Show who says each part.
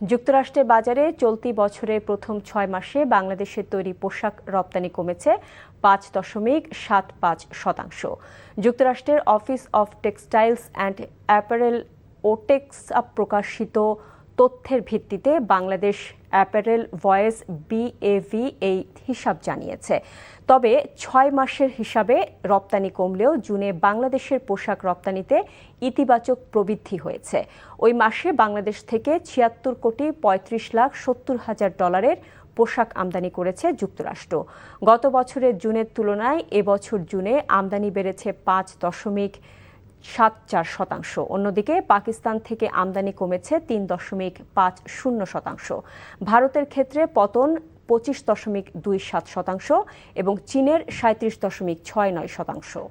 Speaker 1: যুক্তরাষ্ট্রের বাজারে চলতি বছরের প্রথম ৬ মাসে বাংলাদেশের তৈরি পোশাক রপ্তানি কমেছে ৫.৭৫%। যুক্তরাষ্ট্রের office of textiles and apparel ওটেক্সা প্রকাশিত তথ্যের ভিত্তিতে বাংলাদেশ অ্যাপারেল ভয়েস BAV এই হিসাব জানিয়েছে। তবে ৬ মাসের হিসাবে রপ্তানি কমলেও জুনে বাংলাদেশের পোশাক রপ্তানিতে ইতিবাচক প্রবৃদ্ধি হয়েছে। ওই মাসে বাংলাদেশ থেকে $৭৬,৩৫,৭০,০০০ পোশাক আমদানি করেছে যুক্তরাষ্ট্র। গত বছরের জুনের তুলনায় এবছর জুনে আমদানি বেড়েছে ৫.৭৪%। অন্যদিকে পাকিস্তান থেকে আমদানি কমেছে ৩.৫০%। ভারতের ক্ষেত্রে পতন ২৫.২৭% এবং চীনের ৩৭.৬৯%।